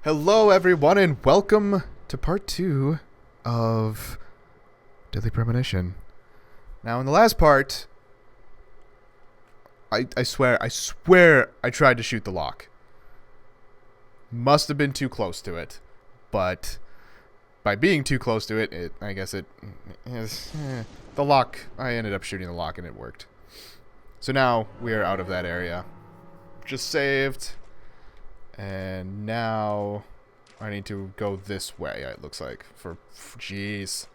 Hello, everyone, and welcome to part 2 of Deadly Premonition. Now, in the last part, I swear I tried to shoot the lock. Must have been too close to it, but by being too close to it, I guess the lock, I ended up shooting the lock and it worked. So now we are out of that area. Just saved. And now I need to go this way, it looks like. Jeez.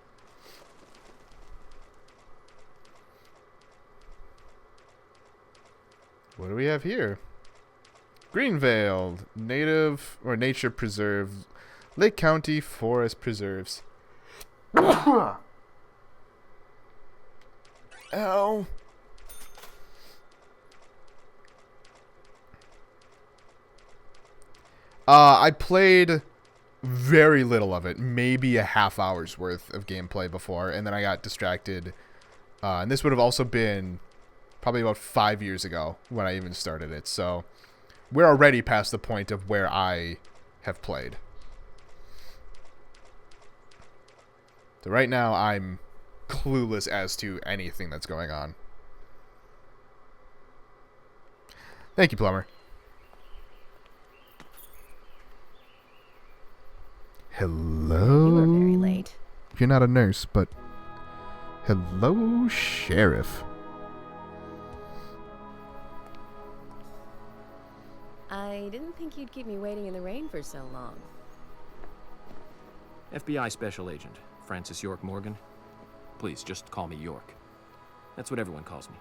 What do we have here? Greenvale, native or nature preserve, Lake County Forest Preserves. Ow. I played very little of it, maybe a half hour's worth of gameplay before, and then I got distracted. And this would have also been probably about 5 years ago when I even started it, so we're already past the point of where I have played. So right now I'm clueless as to anything that's going on. Thank you, Plumber. Hello? You were very late. You're not a nurse, but... Hello, Sheriff. I didn't think you'd keep me waiting in the rain for so long. FBI Special Agent, Francis York Morgan. Please, just call me York. That's what everyone calls me.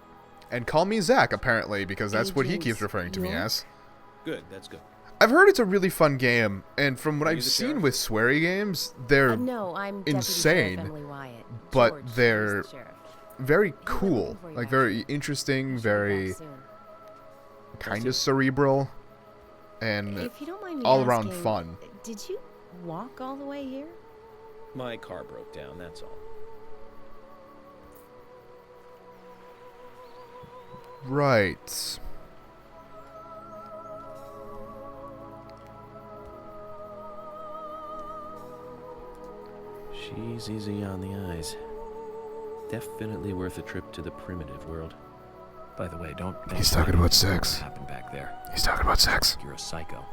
And call me Zach, apparently, because that's what he Agent keeps referring to me York? as. Good, that's good. I've heard it's a really fun game, and from what Are you I've the seen sheriff? with sweary games, they're No, I'm Deputy insane, Sheriff Emily Wyatt. but George, who's they're the sheriff. very He'll be cool. looking for you Like, back very soon. interesting, He'll be very back soon. kind of cerebral, and If you don't mind me all around asking, fun. Did you walk all the way here? My car broke down, that's all. Right. She's easy on the eyes. Definitely worth a trip to the primitive world. By the way, don't... He's talking about sex. What happened back there? He's talking about sex. You're a psycho.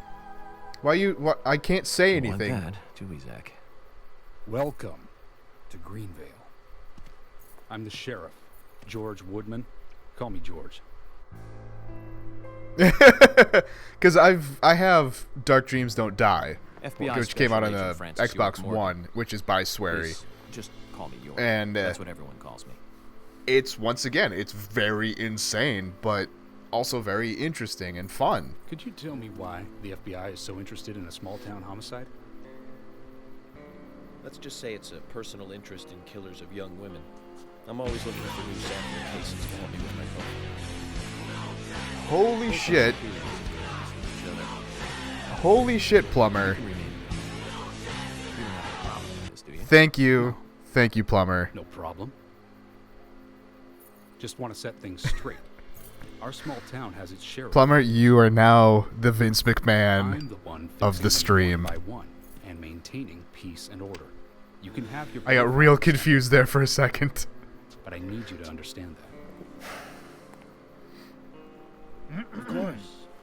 What? I can't say Don't want anything. that, do we, Zach? Welcome to Greenvale. I'm the sheriff, George Woodman. Call me George. Because I have Dark Dreams Don't Die, FBI which came out on Special the Agent Francis Xbox York Morgan. One, which is by Swery. Please, just call me York. And That's what everyone calls me. it's, once again, it's very insane, but also very interesting and fun. Could you tell me why the FBI is so interested in a small-town homicide? Let's just say it's a personal interest in killers of young women. I'm always looking for new sampling cases to help me with my book. Holy shit. Holy shit, Plumber. Thank you. Thank you, Plumber. No problem. Just want to set things straight. Our small town has its sheriff. Plumber, you are now the Vince I'm McMahon the one of the fixing them stream. one by one and maintaining peace and order. You can have your... I got real confused there for a second. But I need you to understand that.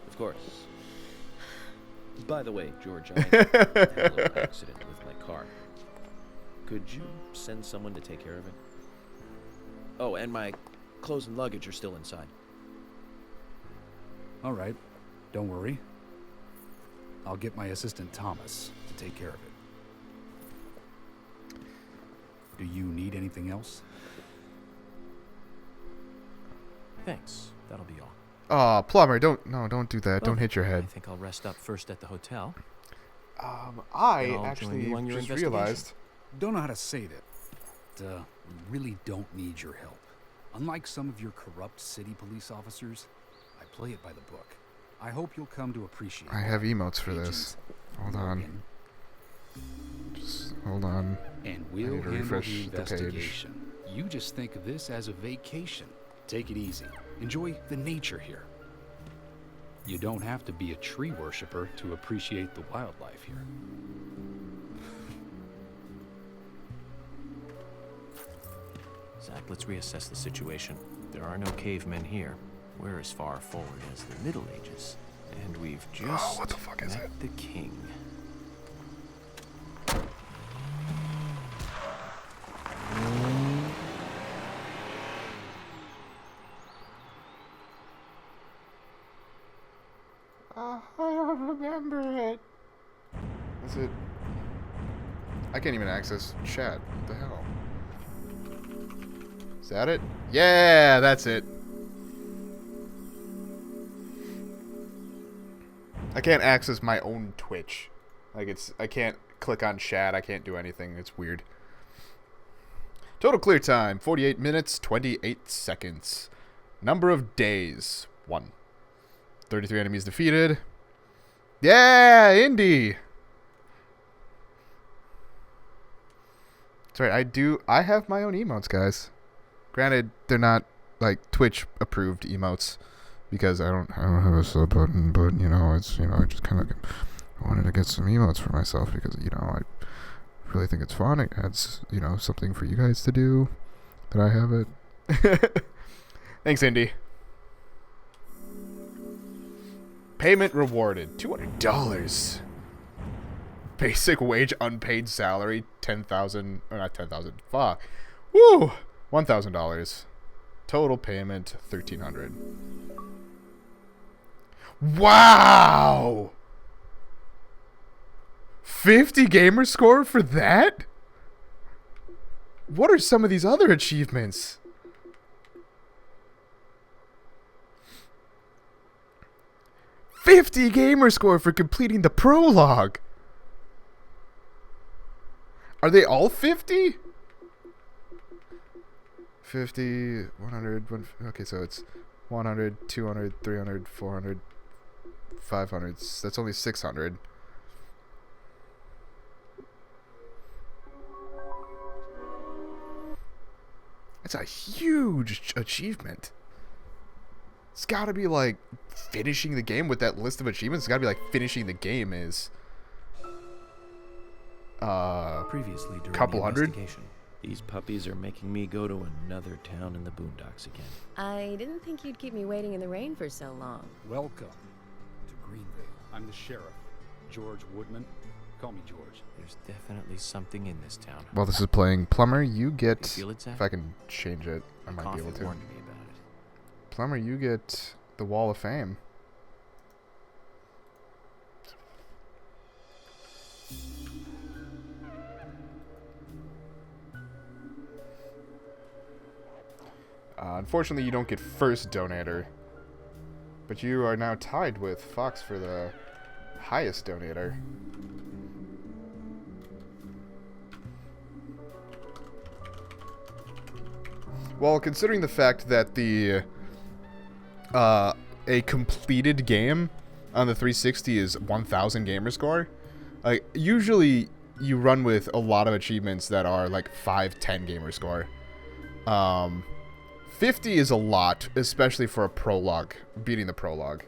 Of course. By the way, George, I had a little accident with my car. Could you send someone to take care of it? Oh, and my clothes and luggage are still inside. All right. Don't worry. I'll get my assistant Thomas to take care of it. Do you need anything else? Thanks, that'll be all. Aw, Plumber, don't do that. Don't Okay, hit your I head. think I'll rest up first at the hotel. I And I'll join actually you on your just investigation. realized. Don't know how to say that. But, we really don't need your help. Unlike some of your corrupt city police officers, I play it by the book. I hope you'll come to appreciate I that. have emotes for Agent this. Hold on. Morgan. Just hold on. And we'll need to handle refresh the the page. investigation. You just think of this as a vacation. Take it easy. Enjoy the nature here. You don't have to be a tree worshiper to appreciate the wildlife here. Zach, let's reassess the situation. There are no cavemen here. We're as far forward as the Middle Ages. And we've just what the fuck is met it? the king. I don't remember it. Is it? I can't even access chat. What the hell? Is that it? Yeah, that's it. I can't access my own Twitch. Like I can't click on chat. I can't do anything. It's weird. Total clear time, 48 minutes, 28 seconds. Number of days, 1. 33 enemies defeated. Yeah, Indy. That's right. I have my own emotes, guys. Granted, they're not like Twitch approved emotes because I don't have a sub button, but I just kind of wanted to get some emotes for myself because I really think it's fun. It adds something for you guys to do that I have it. Thanks, Indy. Payment rewarded, $200. Basic wage, unpaid salary, 10,000, or not 10,000, fuck. Woo! $1,000. Total payment, $1,300. Wow! 50 gamer score for that? What are some of these other achievements? $50 gamer score for completing the prologue. Are they all 50? 50, 100, okay, so it's 100, 200, 300, 400, 500. That's only 600. That's a huge achievement. It's got to be like finishing the game with that list of achievements. It's got to be like finishing the game is Previously during couple the hundred? investigation. These puppies are making me go to another town in the boondocks again. I didn't think you'd keep me waiting in the rain for so long. Welcome to Greenvale. I'm the sheriff, George Woodman. Call me George. There's definitely something in this town. While this is playing Plumber, you get, You feel it, Zach? if I can change it, I might be Coffee able to. warned me about it. Plumber, you get the Wall of Fame. Unfortunately, you don't get first donator, but you are now tied with Fox for the highest donator. Well, considering the fact that the a completed game on the 360 is 1,000 gamer score, like usually you run with a lot of achievements that are like 5-10 gamer score. 50 is a lot, especially for a prologue, beating the prologue.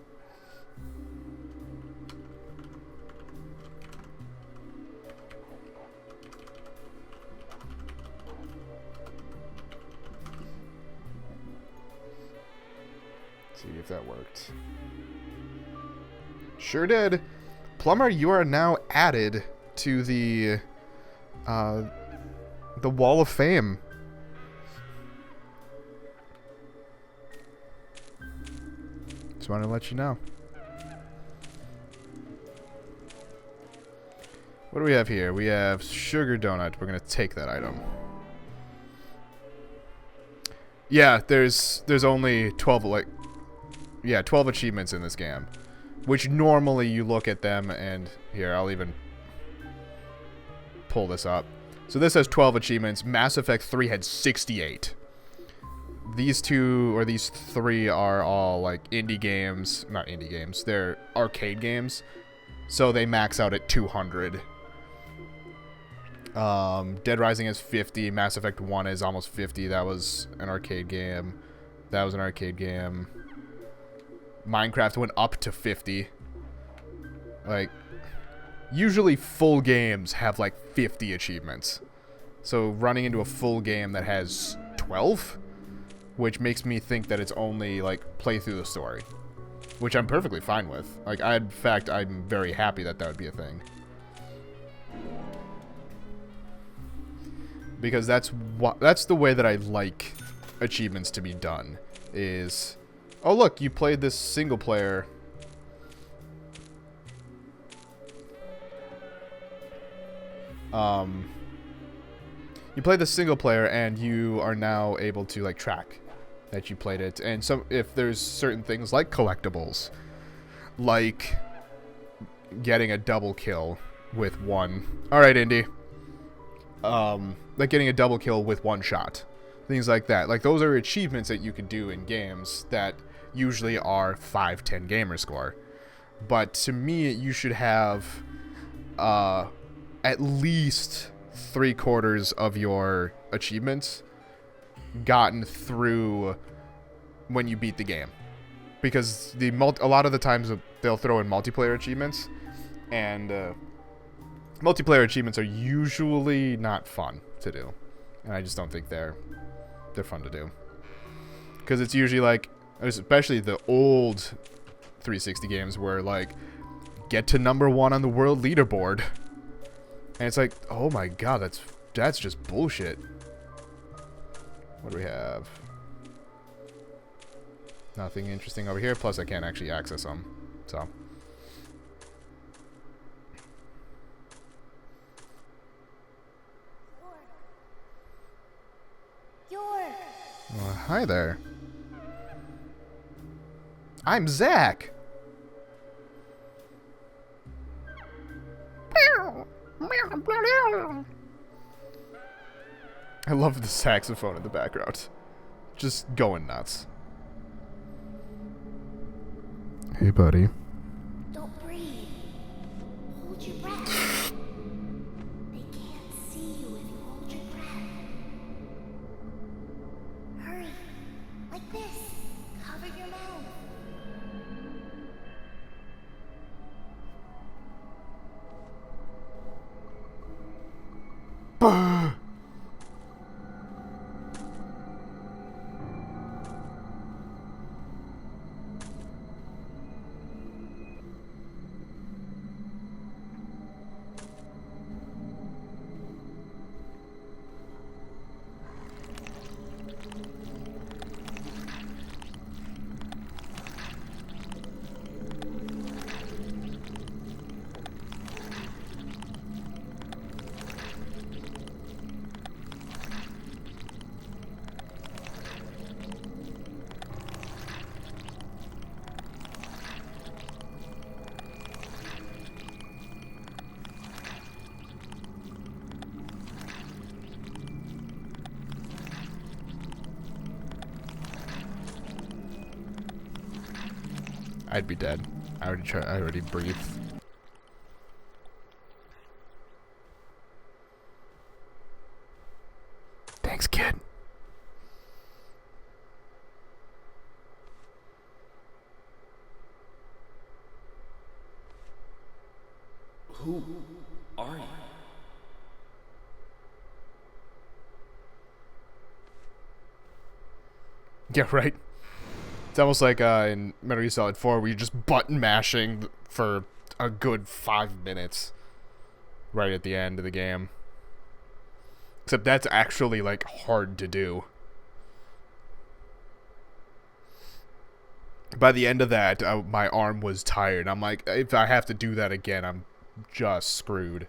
See if that worked. Sure did. Plumber, you are now added to the Wall of Fame. Just wanted to let you know. What do we have here? We have sugar donut. We're gonna take that item. Yeah, there's only 12 12 achievements in this game, which normally you look at them and here I'll even pull this up. So this has 12 achievements. Mass Effect 3 had 68. These two or these three are all like indie games, not indie games. They're arcade games, so they max out at 200. Dead Rising is 50. Mass Effect 1 is almost 50. That was an arcade game. That was an arcade game. Minecraft went up to 50. Like, usually full games have like 50 achievements. So running into a full game that has 12, which makes me think that it's only like play through the story, which I'm perfectly fine with. Like, in fact, I'm very happy that that would be a thing. Because that's the way that I like achievements to be done. Is, oh look, you played this single player. You played the single player and you are now able to like track that you played it. And so if there's certain things like collectibles, like getting a double kill with one. All right, Indy. Like getting a double kill with one shot. Things like that. Like, those are achievements that you can do in games that usually are 5-10 gamer score. But to me, you should have at least 3/4 of your achievements gotten through when you beat the game. Because a lot of the times they'll throw in multiplayer achievements, and multiplayer achievements are usually not fun to do. And I just don't think they're fun to do. Because it's usually like, especially the old 360 games where like, get to #1 on the world leaderboard. And it's like, oh my god, that's just bullshit. What do we have? Nothing interesting over here, plus I can't actually access them. So. Well, hi there. I'm Zach. I love the saxophone in the background. Just going nuts. Hey, buddy. Don't breathe. Hold your breath. They can't see you if you hold your breath. Hurry. Like this. Cover your mouth. I'd be dead. I already breathed. Thanks, kid. Who are you? Yeah, right. It's almost like in Metal Gear Solid 4 where you're just button mashing for a good 5 minutes right at the end of the game. Except that's actually like hard to do. By the end of that, my arm was tired. I'm like, if I have to do that again, I'm just screwed.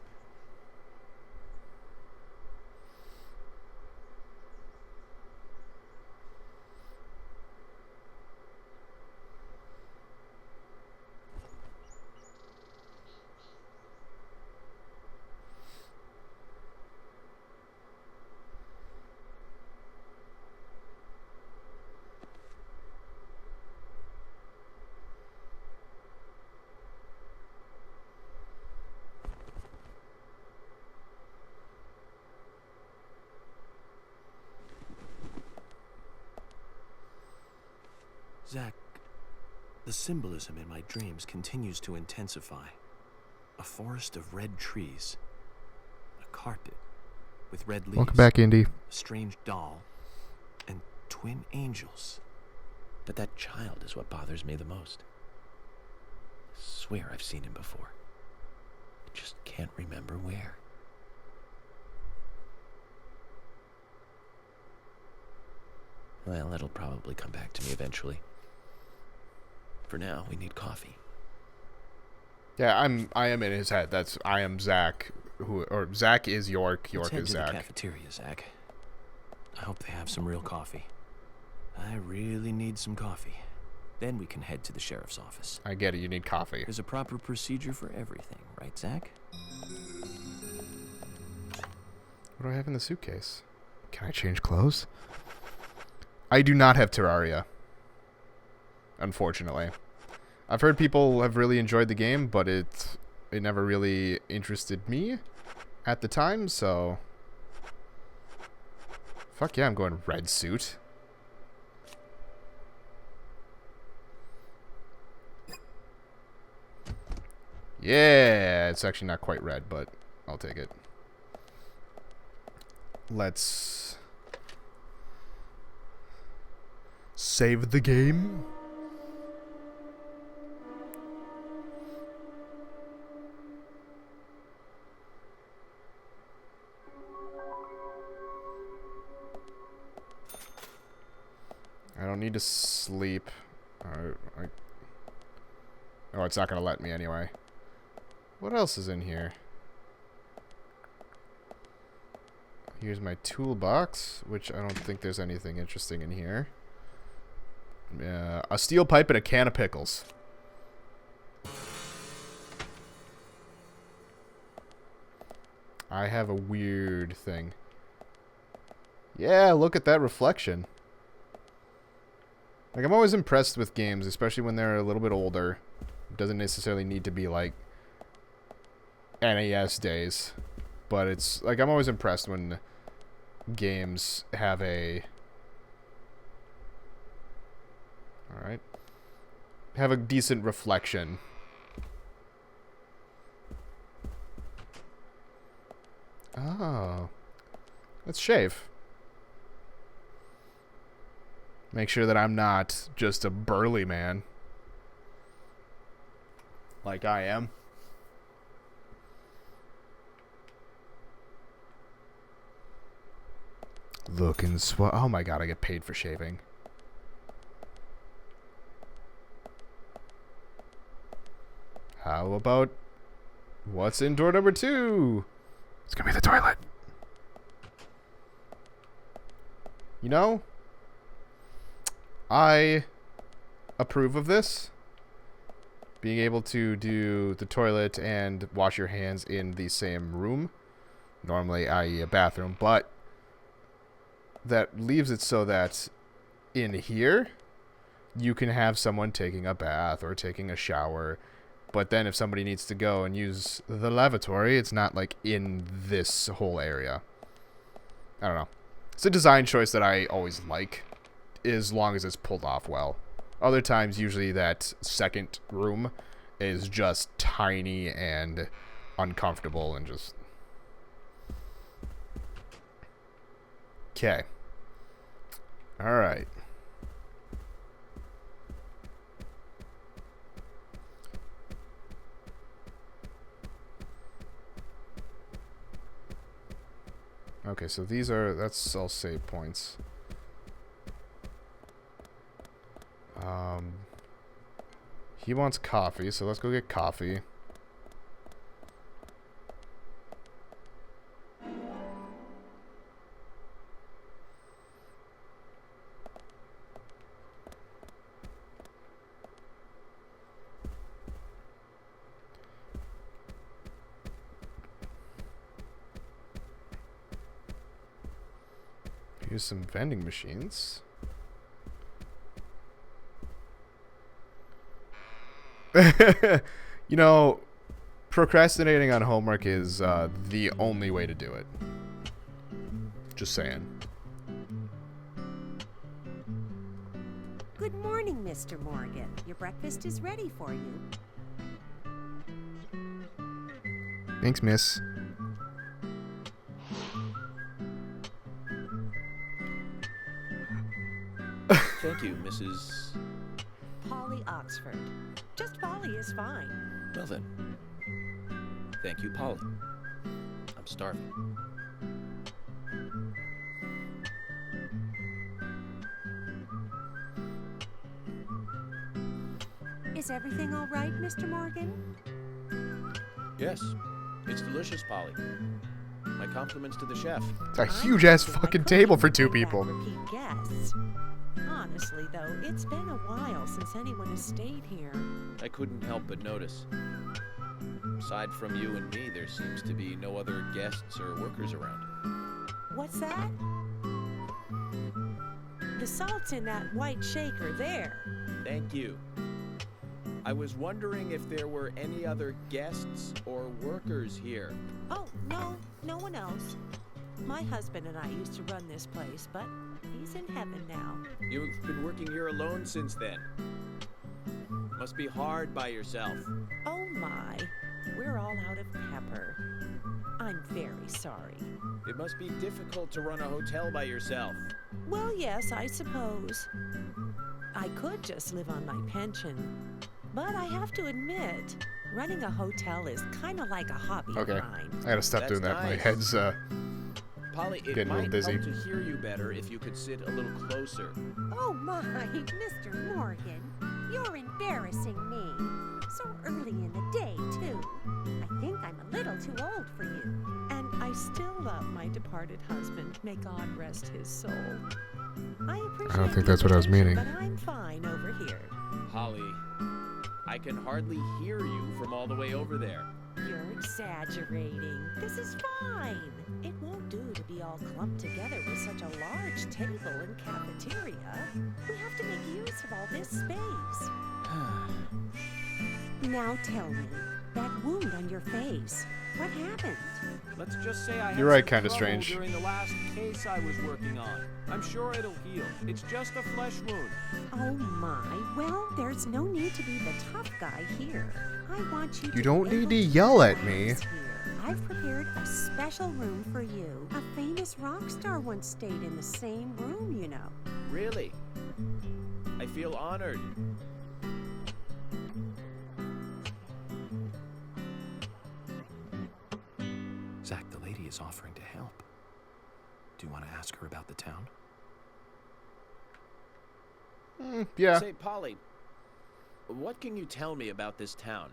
The symbolism in my dreams continues to intensify. A forest of red trees. A carpet with red leaves. Welcome back, Indy. A strange doll. And twin angels. But that child is what bothers me the most. I swear I've seen him before. I just can't remember where. Well, it'll probably come back to me eventually. For now, we need coffee. Yeah, I am in his head. I am Zach, or Zach is York. Let's York head is to the Zach. cafeteria, Zach. I hope they have some real coffee. I really need some coffee. Then we can head to the sheriff's office. I get it. You need coffee. There's a proper procedure for everything, right, Zach? What do I have in the suitcase? Can I change clothes? I do not have Terraria. Unfortunately. I've heard people have really enjoyed the game, but it never really interested me at the time, so... Fuck yeah, I'm going red suit. Yeah, it's actually not quite red, but I'll take it. Let's save the game. I don't need to sleep. Oh, it's not going to let me anyway. What else is in here? Here's my toolbox, which I don't think there's anything interesting in here. A steel pipe and a can of pickles. I have a weird thing. Yeah, look at that reflection. Like, I'm always impressed with games, especially when they're a little bit older. It doesn't necessarily need to be like NES days, but it's like I'm always impressed when games have a have a decent reflection. Oh, let's shave. Make sure that I'm not just a burly man like I am. Looking oh my god, I get paid for shaving. How about what's in door number 2? It's gonna be the toilet. You know, I approve of this. Being able to do the toilet and wash your hands in the same room. Normally, i.e. a bathroom, but that leaves it so that in here, you can have someone taking a bath or taking a shower. But then if somebody needs to go and use the lavatory, it's not like in this whole area. I don't know. It's a design choice that I always like, as long as it's pulled off well. Other times, usually that second room is just tiny and uncomfortable and just... Okay. Alright. Okay, so that's all save points. He wants coffee, so let's go get coffee. Here's some vending machines. You know, procrastinating on homework is the only way to do it. Just saying. Good morning. morning, Mr. Morgan. Your breakfast is ready for you. Thanks, miss. Thank you, Mrs. Polly Oxford. Just Polly is fine. Well then. Thank you, Polly. I'm starving. Is everything all right, Mr. Morgan? Yes, it's delicious, Polly. My compliments to the chef. It's a huge ass fucking table for 2 people. Repeat guests. Honestly, though, it's been a while since anyone has stayed here. I couldn't help but notice. Aside from you and me, there seems to be no other guests or workers around. What's that? The salt's in that white shaker there. Thank you. I was wondering if there were any other guests or workers here. Oh, no one else. My husband and I used to run this place, but he's in heaven now. You've been working here alone since then. Must be hard by yourself. Oh my, we're all out of pepper. I'm very sorry. It must be difficult to run a hotel by yourself. Well, yes, I suppose. I could just live on my pension. But I have to admit, running a hotel is kind of like a hobby Okay. of mine. I gotta stop That's doing that. My nice. head's Polly, it Getting a little might dizzy. help to hear you better if you could sit a little closer. Oh my, Mr. Morgan, you're embarrassing me. So early in the day, too. I think I'm a little too old for you. And I still love my departed husband. May God rest his soul. I appreciate I don't think the that's what I was invitation, meaning. But I'm fine over here. Polly, I can hardly hear you from all the way over there. You're exaggerating. This is fine. It won't do to be all clumped together with such a large table and cafeteria. We have to make use of all this space. Now tell me, that wound on your face, what happened? Let's just say I had You're right, some kinda trouble strange. during the last case I was working on. I'm sure it'll heal. It's just a flesh wound. Oh my, well, there's no need to be the tough guy here. I want you to You don't be need able to to yell at me. relax here. I've prepared a special room for you. A famous rock star once stayed in the same room, you know. Really? I feel honored. Zach, the lady is offering to help. Do you want to ask her about the town? yeah. Say, Polly, what can you tell me about this town?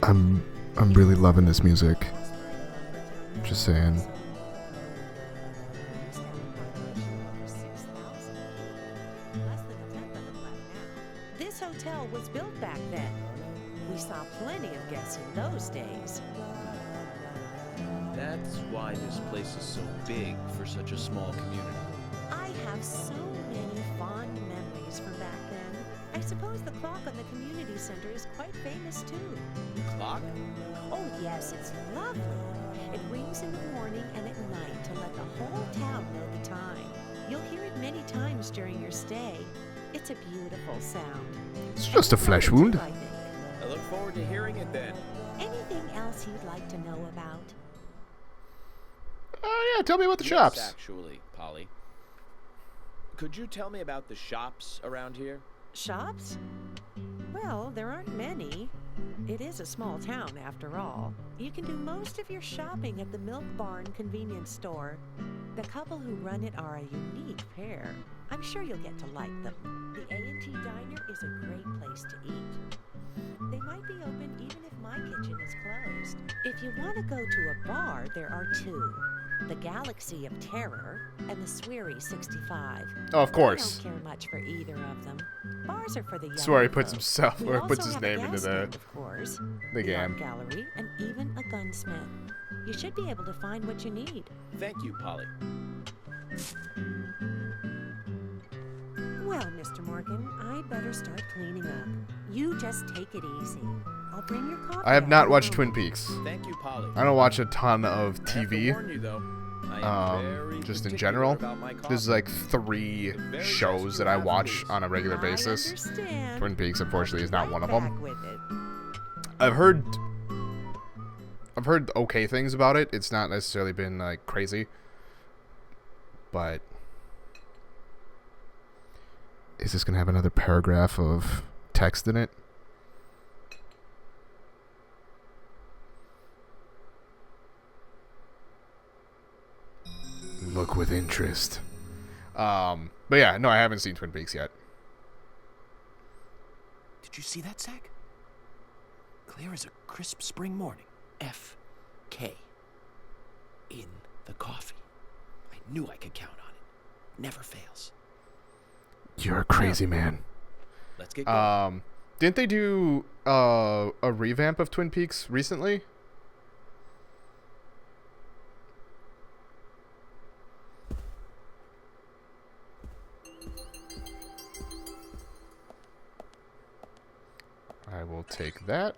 I'm really loving this music. Just saying. This hotel was built back then. We saw plenty of guests in those days. That's why this place is so big for such a small community. I have so many fond memories from back then. I suppose the clock on the community center is quite famous too. Clock? Oh yes, it's lovely. It rings in the morning and at night to let the whole town know the time. You'll hear it many times during your stay. It's a beautiful sound. It's just a flesh wound. I think. I look forward to hearing it then. Anything else you'd like to know about? Oh yeah, tell me about the Yes, shops. actually, Polly. Could you tell me about the shops around here? Shops? Well, there aren't many. It is a small town, after all. You can do most of your shopping at the Milk Barn convenience store. The couple who run it are a unique pair. I'm sure you'll get to like them. The A&T Diner is a great place to eat. They might be open even if my kitchen is closed. If you want to go to a bar, there are two. The Galaxy of Terror and the Sweary 65. Oh, of course. I don't care much for either of them. Bars are for the young. Swear he puts folks. himself We or puts also his have a name into gas the stand, of course, the the art game. gallery, and even a gunsmith. You should be able to find what you need. Thank you, Polly. Well, Mr. Morgan, I'd better start cleaning up. You just take it easy. I'll bring your coffee. I have out not in a watched Twin moment. Peaks. Thank you, Polly. I don't watch a ton of I have to TV. warn you, though, I am very Just in particular general. about my There's coffee. like 3 The very shows best that you I have, watch please. on a regular I basis. understand. Twin Peaks, I'll unfortunately, be is not right one of back them. with it. I've heard okay things about it. It's not necessarily been like crazy, but is this gonna have another paragraph of text in it? Look with interest. But yeah, no, I haven't seen Twin Peaks yet. Did you see that, Zach? Clear as a crisp spring morning. F.K. in the coffee. I knew I could count on it. Never fails. You're a crazy man. Let's get going. Didn't they do a revamp of Twin Peaks recently? I will take that.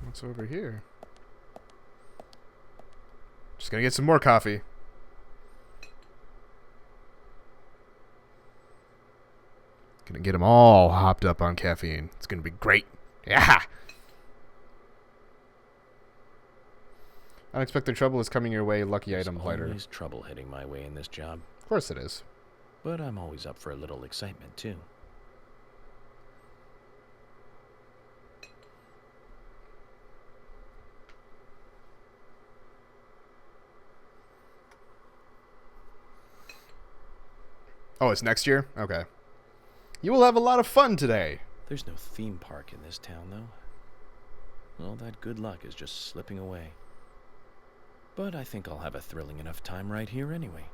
What's over here? Just gonna get some more coffee. Gonna get them all hopped up on caffeine. It's gonna be great. Yeah. Unexpected trouble is coming your way. Lucky There's item lighter. always trouble heading my way in this job, Of course it is. but I'm always up for a little excitement, too. Oh, it's next year? Okay. You will have a lot of fun today. There's no theme park in this town, though. All that good luck is just slipping away. But I think I'll have a thrilling enough time right here anyway.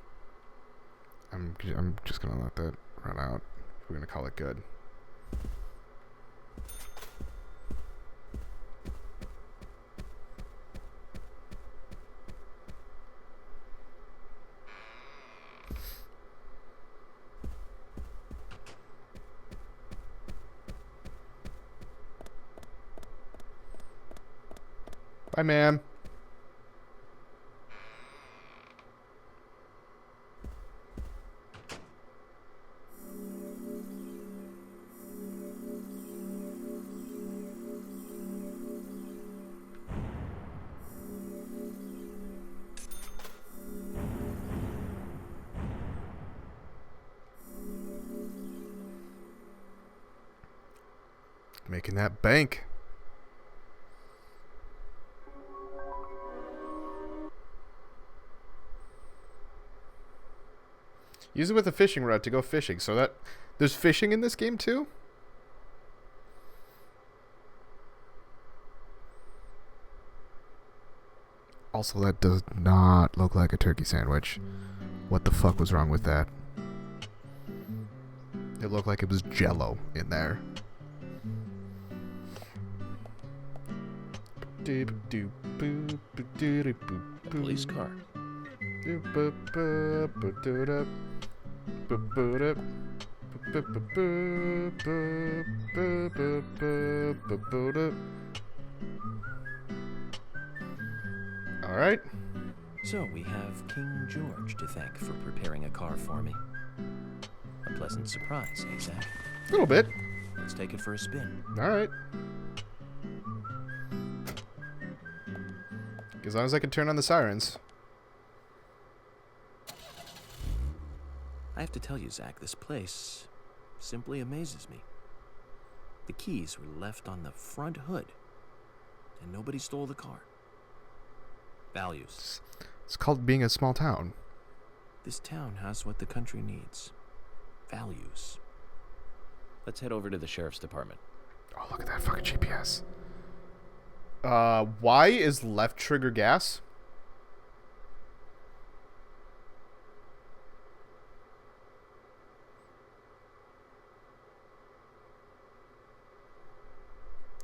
I'm just gonna let that run out. We're gonna call it good. Bye, ma'am. Making that bank. Use it with a fishing rod to go fishing. So that there's fishing in this game too? Also, that does not look like a turkey sandwich. What the fuck was wrong with that? It looked like it was Jello in there. A police car. All right. So we have King George to thank for preparing a car for me. A pleasant surprise, eh, Zach? A little bit. Let's take it for a spin. All right. As long as I can turn on the sirens. I have to tell you, Zach, this place simply amazes me. The keys were left on the front hood, and nobody stole the car. Values. It's called being a small town. This town has what the country needs. Values. Let's head over to the sheriff's department. Oh, look at that fucking GPS. Y is left trigger gas.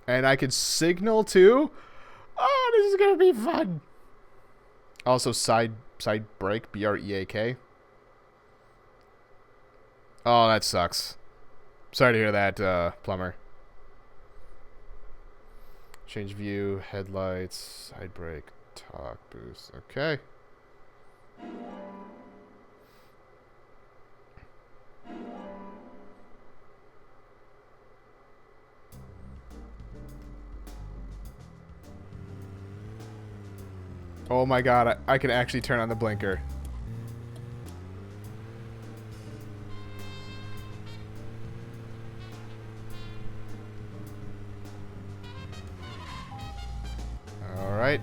And I could signal too? gonna be fun. Also, side break, BREAK. Oh, that sucks. Sorry to hear that, plumber. Change view, headlights, side brake, talk boost. Okay. Oh my god, I can actually turn on the blinker. Alright.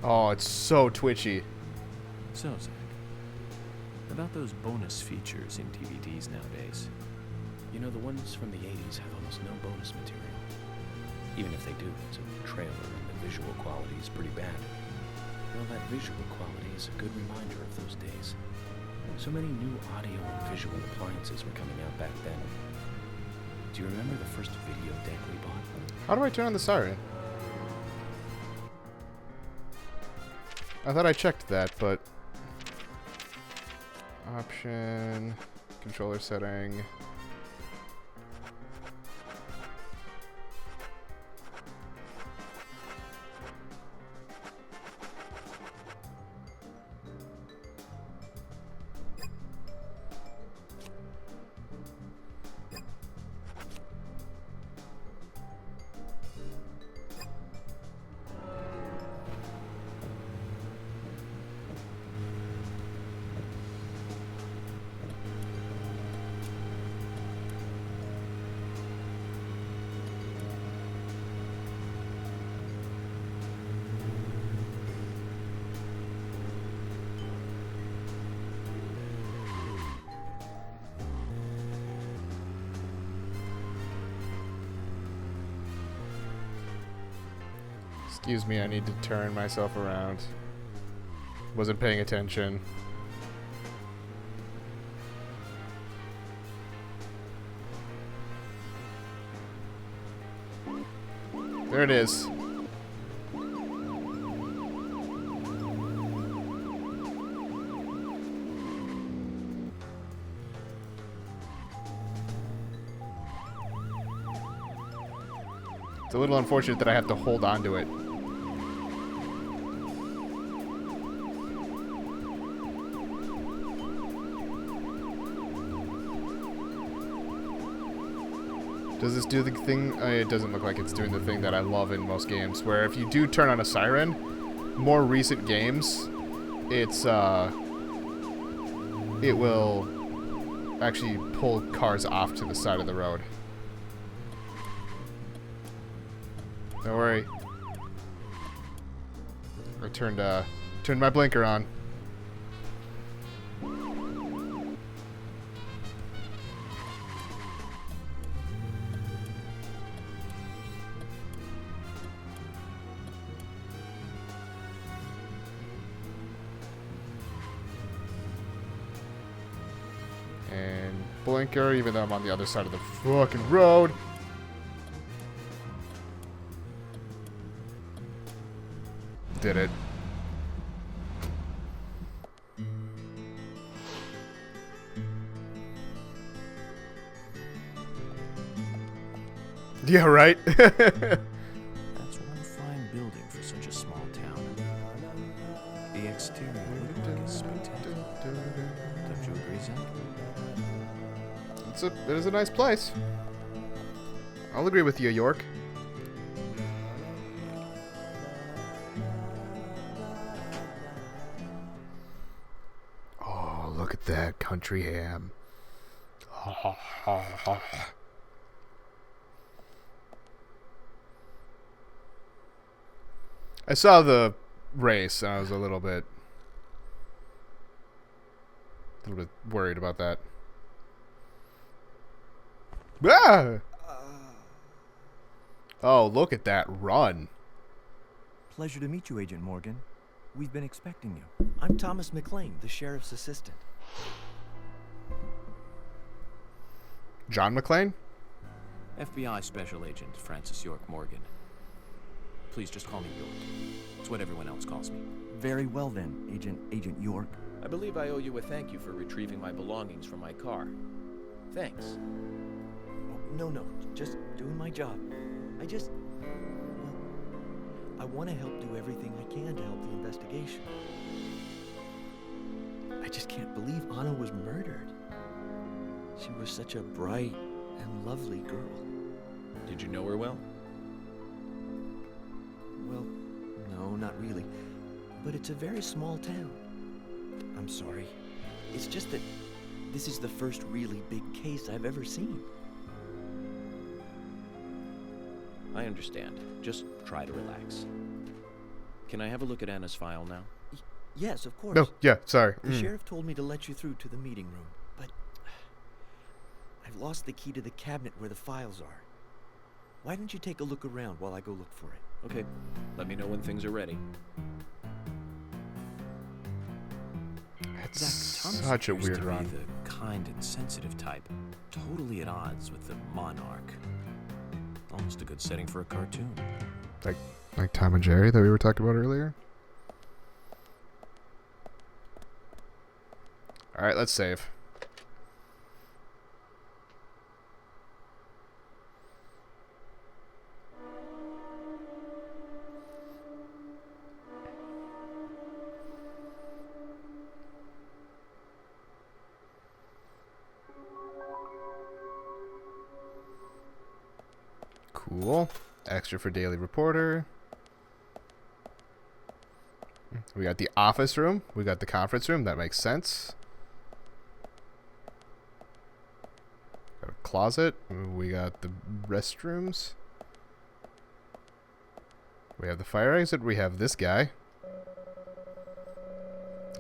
Oh, it's so twitchy. So, Zach, about those bonus features in DVDs nowadays. You know, the ones from the 80s have almost no bonus material. Even if they do, it's a trailer and the visual quality is pretty bad. Well, that visual quality is a good reminder of those days. So many new audio and visual appliances were coming out back then. Do you remember the first video deck we bought? How do I turn on the siren? I thought I checked that, but... Option... Controller setting... Excuse me, I need to turn myself around. Wasn't paying attention. There it is. It's a little unfortunate that I have to hold on to it. Does this do the thing? It doesn't look like it's doing the thing that I love in most games, where if you do turn on a siren, more recent games, it will actually pull cars off to the side of the road. Don't worry. I turned my blinker on. And blinker, even though I'm on the other side of the fucking road. Did it. Yeah, right? That's one fine building for such a small town. The exterior looked like it's spectacular. Don't you agree, Zach? It is a nice place. I'll agree with you, York. Oh, look at that country ham. I saw the race and I was a little bit worried about that. Ah! Oh, look at that run. Pleasure to meet you, Agent Morgan. We've been expecting you. I'm Thomas McLean, the sheriff's assistant. John McClane? FBI Special Agent Francis York Morgan. Please just call me York. It's what everyone else calls me. Very well then, Agent York. I believe I owe you a thank you for retrieving my belongings from my car. Thanks. Oh, no, just doing my job. I want to help do everything I can to help the investigation. I just can't believe Anna was murdered. She was such a bright and lovely girl. Did you know her well? Well, no, not really. But it's a very small town. I'm sorry. It's just that this is the first really big case I've ever seen. I understand. Just try to relax. Can I have a look at Anna's file now? Yes, of course. No, yeah, sorry. The sheriff told me to let you through to the meeting room, but I've lost the key to the cabinet where the files are. Why don't you take a look around while I go look for it? Okay. Let me know when things are ready. It's Zach, Thomas such a appears weird to run. be the kind and sensitive type, totally at odds with the monarch. Almost a good setting for a cartoon. Like Tom and Jerry that we were talking about earlier. All right, let's save. Cool. Extra for Daily Reporter. We got the office room. We got the conference room. That makes sense. Got a closet. We got the restrooms. We have the fire exit. We have this guy.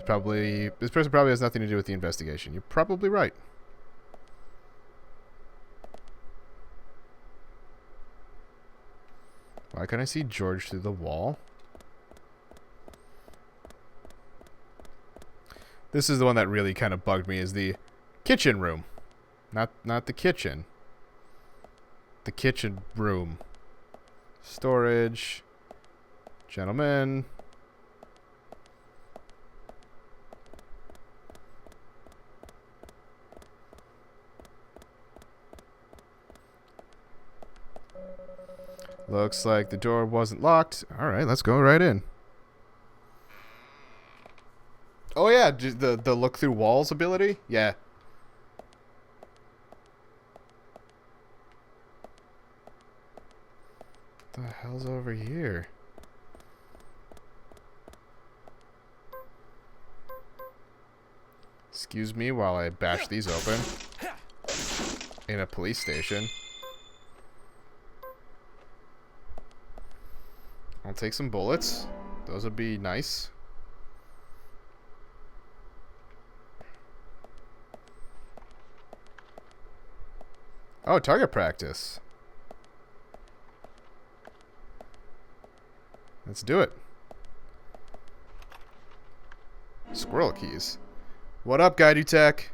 This person probably has nothing to do with the investigation. You're probably right. Why can't I see George through the wall? This is the one that really kind of bugged me, is the kitchen room. Not the kitchen. The kitchen room. Storage. Gentlemen. Looks like the door wasn't locked. All right, let's go right in. Oh yeah, the look through walls ability? Yeah. What the hell's over here? Excuse me while I bash these open. In a police station. I'll take some bullets. Those would be nice. Oh, target practice. Let's do it. Squirrel keys. What up, Guide Tech?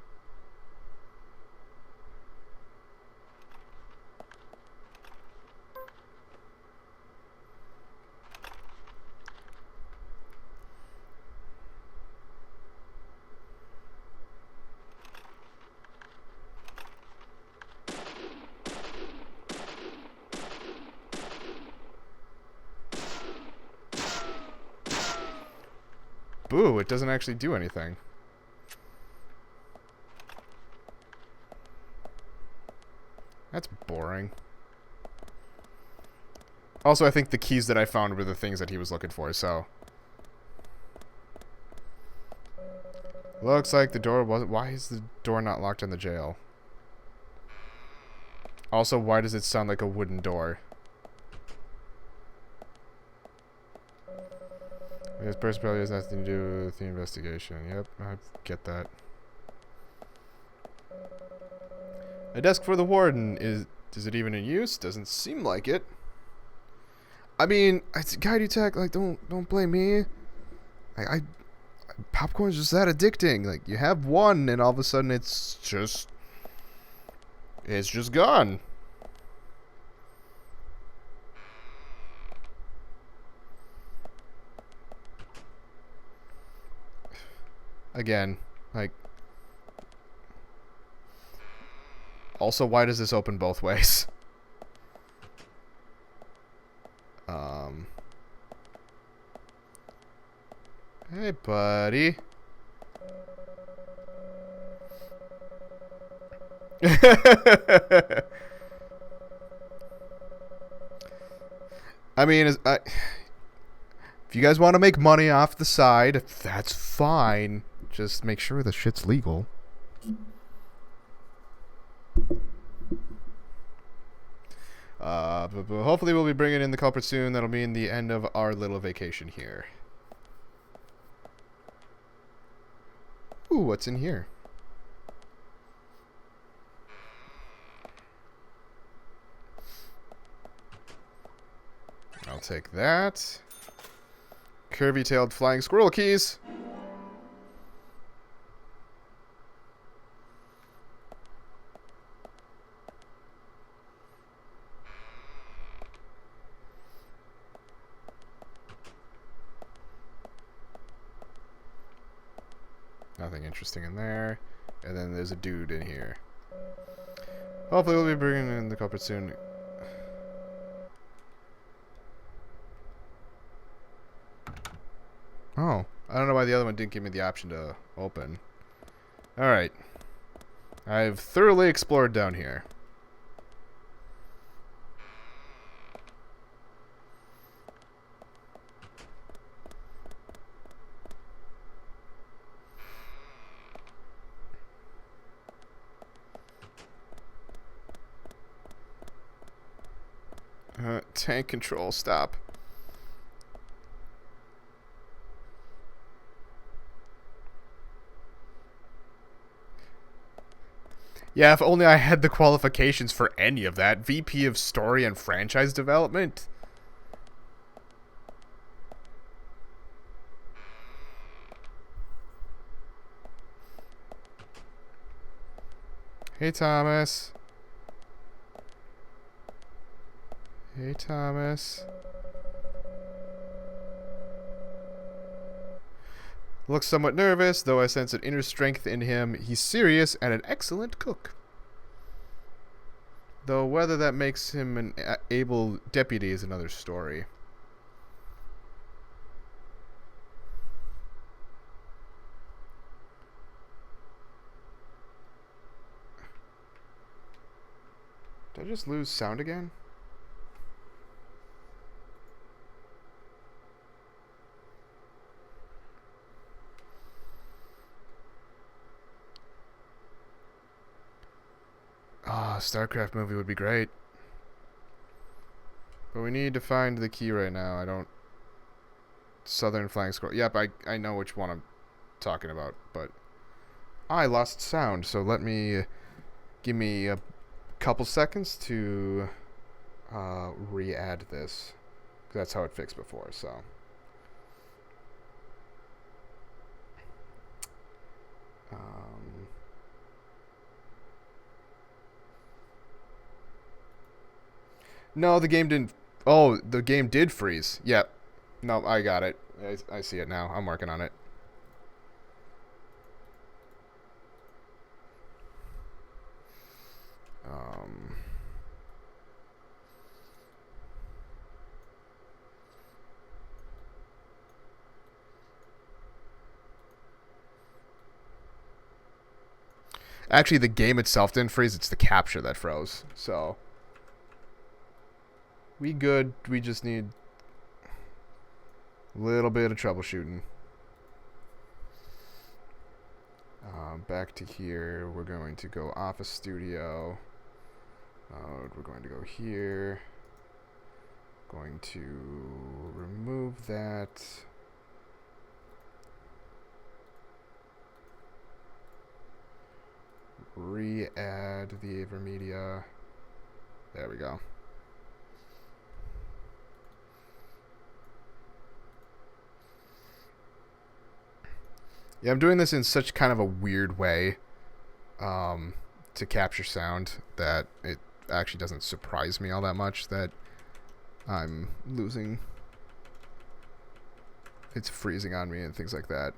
Boo, it doesn't actually do anything. That's boring. Also, I think the keys that I found were the things that he was looking for, so. Looks like the door wasn't... Why is the door not locked in the jail? Also, why does it sound like a wooden door? This person probably has nothing to do with the investigation. Yep, I get that. A desk for the warden. Is it even in use? Doesn't seem like it. I mean, it's Guide Tech. Like, don't blame me. I popcorn's just that addicting. Like, you have one, and all of a sudden it's just gone. Again, like, also, why does this open both ways? Hey, buddy. I mean, if you guys want to make money off the side, that's fine. Just make sure the shit's legal. But hopefully we'll be bringing in the culprit soon. That'll mean the end of our little vacation here. Ooh, what's in here? I'll take that. Curvy-tailed flying squirrel keys. Nothing interesting in there. And then there's a dude in here. Hopefully we'll be bringing in the culprit soon. Oh, I don't know why the other one didn't give me the option to open. Alright. I've thoroughly explored down here. Tank control, stop. Yeah, if only I had the qualifications for any of that. VP of Story and Franchise Development. Hey, Thomas. Hey, Thomas. Looks somewhat nervous, though I sense an inner strength in him. He's serious and an excellent cook. Though whether that makes him an able deputy is another story. Did I just lose sound again? StarCraft movie would be great. But we need to find the key right now. I don't... Southern Flying Squirrel. Yep, I know which one I'm talking about, but... I lost sound, so let me... Give me a couple seconds to... re-add this. That's how it fixed before, so... No, the game didn't... Oh, the game did freeze. Yep. No, I got it. I see it now. I'm working on it. Actually, the game itself didn't freeze. It's the capture that froze. So... We good. We just need a little bit of troubleshooting. Back to here. We're going to go Office Studio. We're going to go here. Going to remove that. Re-add the AverMedia. There we go. Yeah, I'm doing this in such kind of a weird way to capture sound that it actually doesn't surprise me all that much that I'm losing. It's freezing on me and things like that.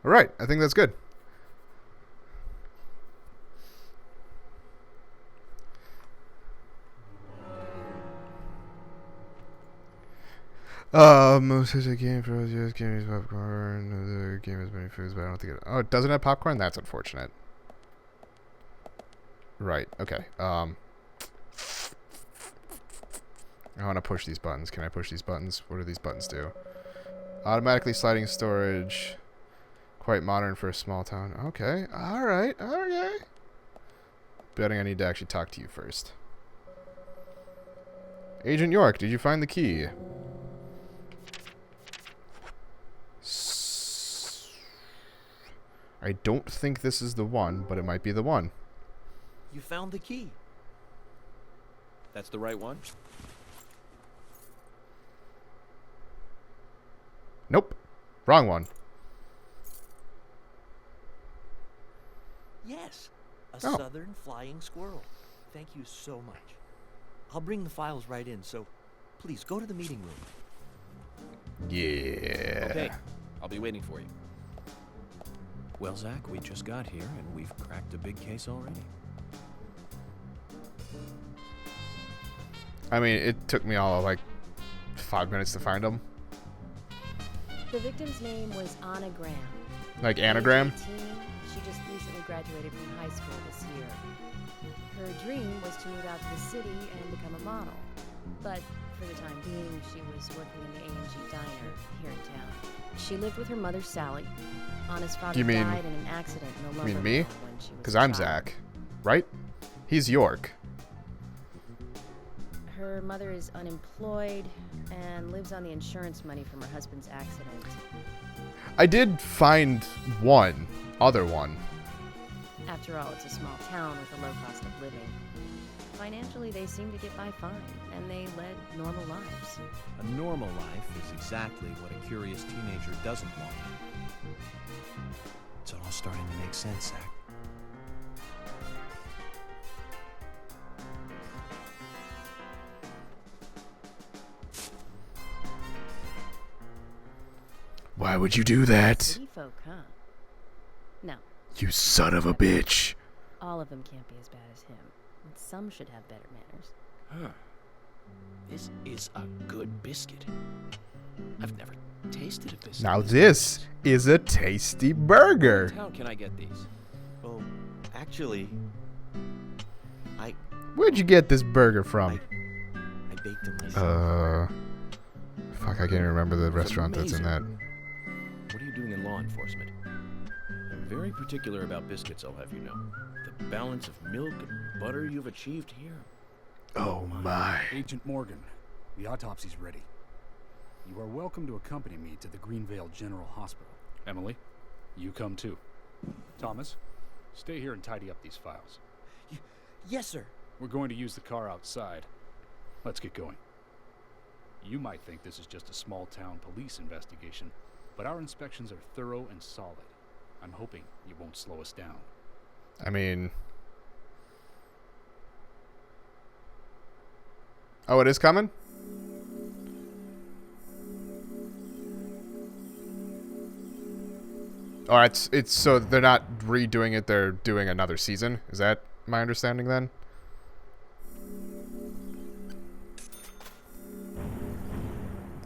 All right, I think that's good. Most is a game for us. Game is popcorn. The game has many foods, but I don't think it. Oh, it doesn't have popcorn. That's unfortunate. Right. Okay. I want to push these buttons. Can I push these buttons? What do these buttons do? Automatically sliding storage. Quite modern for a small town. Okay. All right. Okay. Betting I need to actually talk to you first. Agent York, did you find the key? I don't think this is the one, but it might be the one. You found the key. That's the right one? Nope. Wrong one. Yes, a Oh. southern flying squirrel. Thank you so much. I'll bring the files right in, so please go to the meeting room. Yeah. Okay, I'll be waiting for you. Well, Zach, we just got here, and we've cracked a big case already. I mean, it took me all like 5 minutes to find them. The victim's name was Anna Graham. Like Age anagram? 18, she just recently graduated from high school this year. Her dream was to move out to the city and become a model. But for the time being, she was working in the A&G diner here in town. She lived with her mother, Sally. Anna's father You mean- died in an accident in the You lumber mean me? mill when she was Because a I'm child. Zach. Right? He's York. Her mother is unemployed and lives on the insurance money from her husband's accident. I did find one. Other one. After all, it's a small town with a low cost of living. Financially, they seem to get by fine, and they led normal lives. A normal life is exactly what a curious teenager doesn't want. It's all starting to make sense, Zach. Why would you do that? City folk, huh? No, You son of a bitch. all of them can't be as bad as him. And some should have better manners. Huh. This is a good biscuit. I've never tasted a biscuit. Now this is a tasty burger. How can I get these? Oh, actually, I Where'd you get this burger from? baked them myself. Fuck, I can't even remember the That's restaurant that's in that. What are you doing in law enforcement? I'm very particular about biscuits, I'll have you know. The balance of milk and butter you've achieved here. Oh my. Agent Morgan, the autopsy's ready. You are welcome to accompany me to the Greenvale General Hospital. Emily, you come too. Thomas, stay here and tidy up these files. Yes, sir. We're going to use the car outside. Let's get going. You might think this is just a small-town police investigation, but our inspections are thorough and solid. I'm hoping you won't slow us down. I mean... Oh, it is coming? Oh, it's so they're not redoing it, they're doing another season? Is that my understanding then?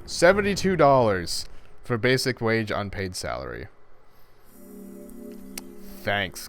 $72 for basic wage unpaid salary. Thanks.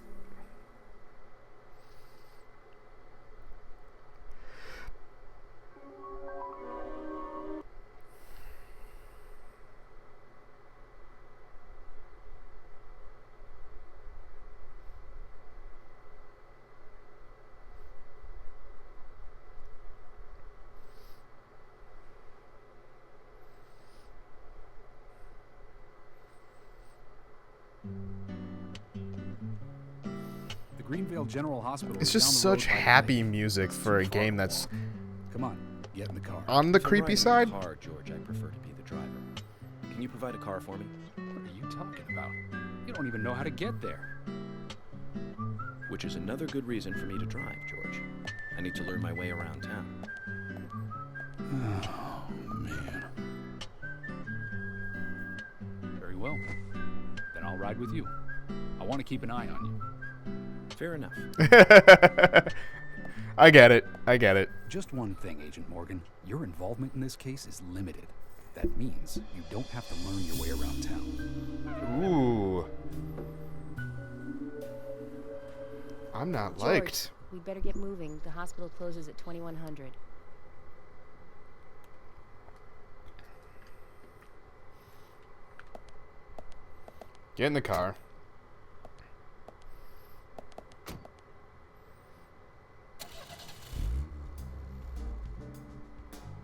The Greenvale General Hospital It's is just down the such road by the happy lake. music for a game that's Come on, get in the car. On the If I'm creepy riding side? in a car, George, I prefer to be the driver. Can you provide a car for me? What are you talking about? You don't even know how to get there. Which is another good reason for me to drive, George. I need to learn my way around town. Oh, man. Very well. Then I'll ride with you. I want to keep an eye on you. Fair enough. I get it. I get it. Just one thing, Agent Morgan. Your involvement in this case is limited. That means you don't have to learn your way around town. Ooh. I'm not George, liked. we better get moving. The hospital closes at 2100. Get in the car.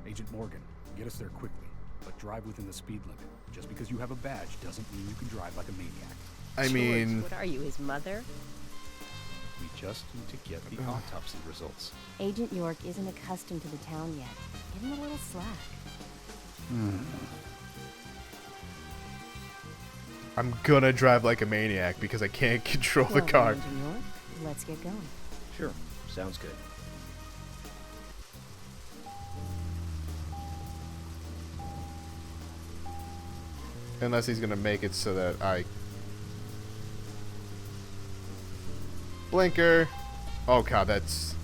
Agent Morgan, get us there quickly, but drive within the speed limit. Just because you have a badge doesn't mean you can drive like a maniac. I mean, What are you, his mother? We just need to get the autopsy results. Agent York isn't accustomed to the town yet. Give him a little slack. I'm gonna drive like a maniac because I can't control the Well, car. Agent York, let's get going. Sure, sounds good. Unless he's gonna make it so that I... Blinker. Oh god, that's...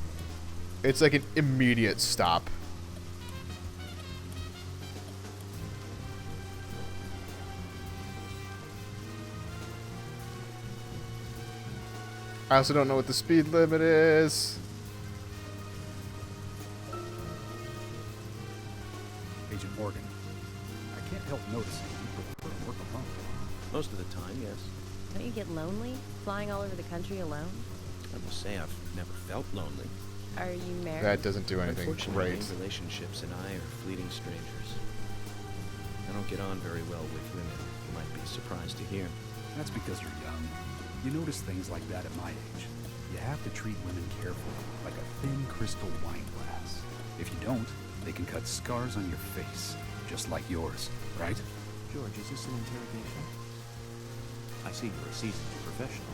It's like an immediate stop. I also don't know what the speed limit is. Agent Morgan, I can't help noticing you prefer to work alone. Most of the time, yes. Don't you get lonely, flying all over the country alone? I must say I've never felt lonely. Are you married? That doesn't do anything Unfortunately, great. relationships and I are fleeting strangers. I don't get on very well with women. You might be surprised to hear. That's because you're young. You notice things like that at my age. You have to treat women carefully, like a thin crystal wine glass. If you don't, they can cut scars on your face, just like yours, right? George, is this an interrogation? I see you're a seasoned professional.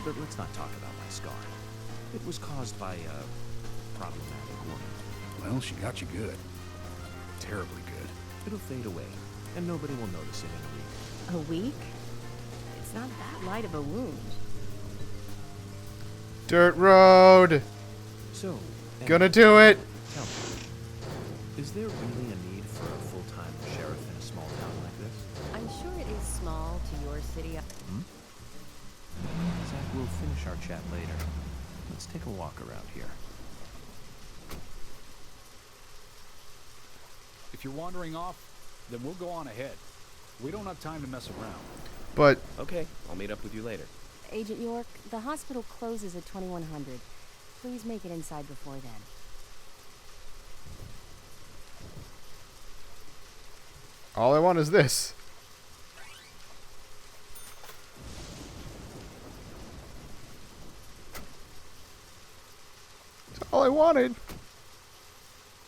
But let's not talk about my scar. It was caused by a problematic woman. Well, she got you good. Terribly good. It'll fade away, and nobody will notice it in a week. A week? It's not that light of a wound. Dirt road. So, Gonna do it. tell me, is there really a need for a full-time sheriff in a small town like this? I'm sure it is small to your city. Zach, we'll finish our chat later. Let's take a walk around here. If you're wandering off, then we'll go on ahead. We don't have time to mess around. But Okay, I'll meet up with you later. Agent York, the hospital closes at 2100. Please make it inside before then. all I want is this. That's all I wanted.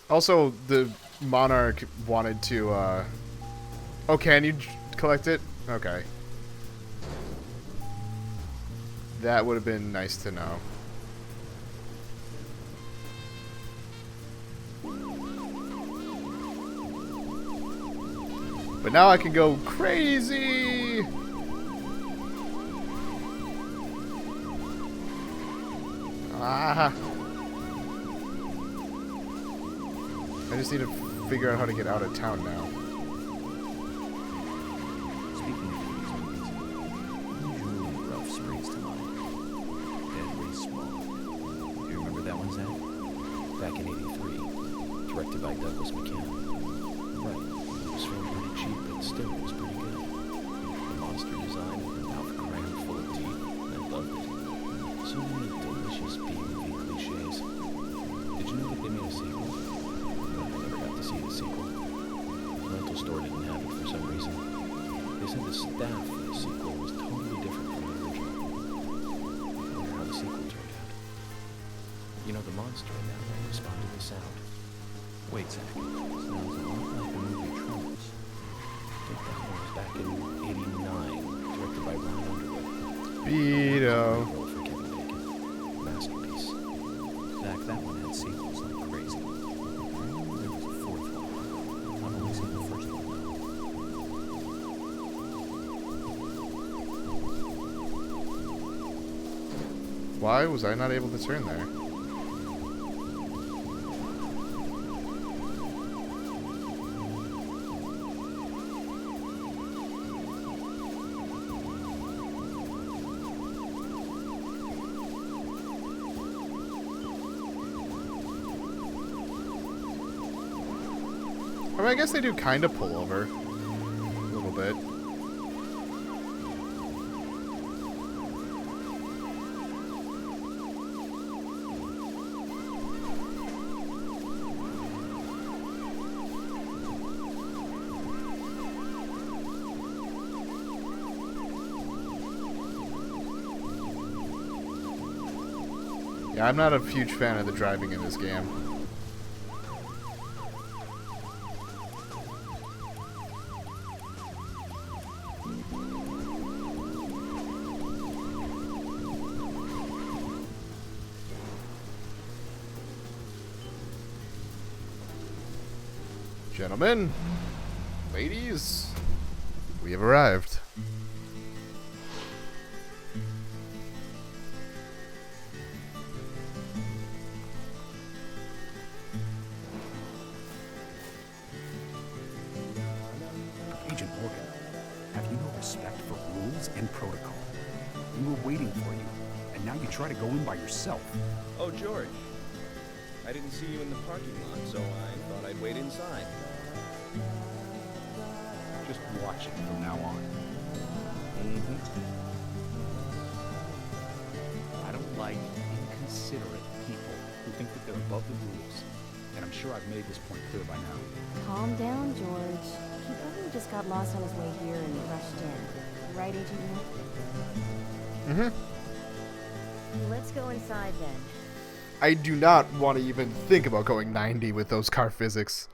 Also, the Monarch wanted to, Oh, can you collect it? Okay. That would have been nice to know. But now I can go crazy! Ah! I just need to figure out how to get out of town now. Speaking of these movies, usually rough springs to mind. Deadly Small. Do you remember that one, Zach? Back in '83, directed by Douglas McKenna. Right. It was filmed pretty cheap, but still it was pretty good. The monster design with the mouth crammed full of teeth, I loved it. So many delicious B-movie cliches. Did you know that they made a sequel? But I never got to see the sequel. The rental store didn't have it for some reason. They said the staff for the sequel was totally different from the original. I wonder how the sequel turned out. You know, the monster in that way responded to sound. Wait, Zach. Sounds a lot like the movie Tremors. I think that one was back in '89, directed by Ron Underwood. Vito. Roll for Kevin Bacon. Masterpiece. Zach, that one had sequels like crazy. There was a fourth one. I've only seen the first one. Why was I not able to turn there? I mean, I guess they do kind of pull over. A little bit. Yeah, I'm not a huge fan of the driving in this game. Gentlemen, ladies, we have arrived. Agent Morgan, have you no respect for rules and protocol? We were waiting for you, and now you try to go in by yourself. Oh, George. I didn't see you in the parking lot, so I thought I'd wait inside. Just watch it from now on. I don't like inconsiderate people who think that they're above the rules. And I'm sure I've made this point clear by now. Calm down, George. He probably just got lost on his way here and rushed in. Right, Agent York? Let's go inside then. I do not want to even think about going 90 with those car physics.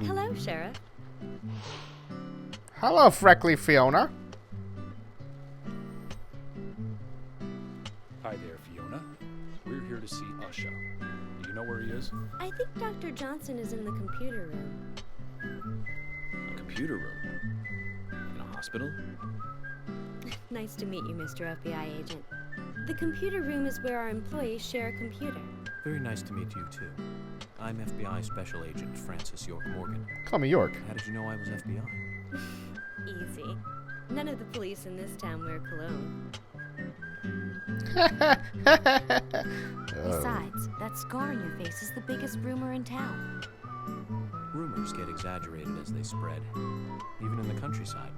Hello, Sheriff. Hello, Freckly Fiona. Hi there, Fiona. We're here to see Usha. Do you know where he is? I think Dr. Johnson is in the computer room. A computer room? In a hospital? Nice to meet you, Mr. FBI agent. The computer room is where our employees share a computer. Very nice to meet you, too. I'm FBI Special Agent Francis York Morgan. Call me York. How did you know I was FBI? Easy. None of the police in this town wear cologne. Besides, that scar on your face is the biggest rumor in town. Rumors get exaggerated as they spread, even in the countryside.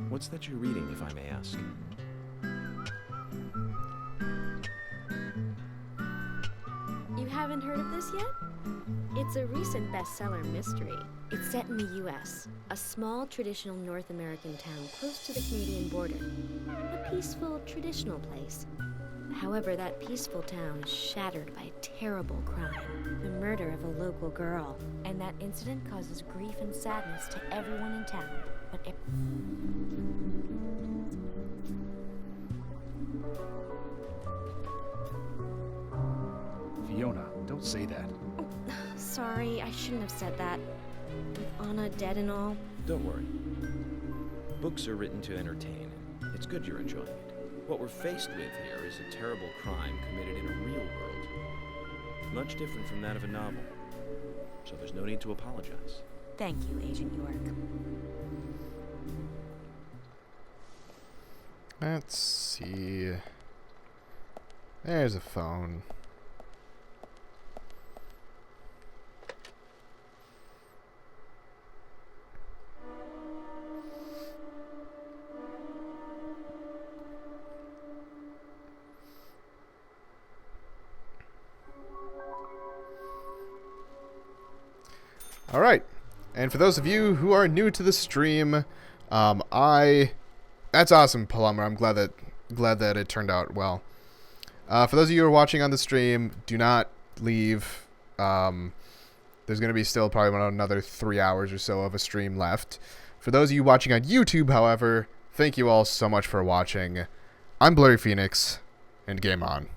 What's that you're reading, if I may ask? You haven't heard of this yet? It's a recent bestseller mystery. It's set in the U.S., a small traditional North American town close to the Canadian border. A peaceful, traditional place. However, that peaceful town is shattered by a terrible crime, the murder of a local girl. And that incident causes grief and sadness to everyone in town. But Fiona, don't say that. Sorry, I shouldn't have said that. With Anna dead and all. Don't worry. Books are written to entertain, and it's good you're enjoying it. What we're faced with here is a terrible crime committed in a real world. Much different from that of a novel. So there's no need to apologize. Thank you, Agent York. Let's see. There's a phone. All right. And for those of you who are new to the stream, that's awesome, Paloma. I'm glad that it turned out well. For those of you who are watching on the stream, do not leave. There's going to be still probably another 3 hours or so of a stream left. For those of you watching on YouTube, however, thank you all so much for watching. I'm Blurry Phoenix, and game on.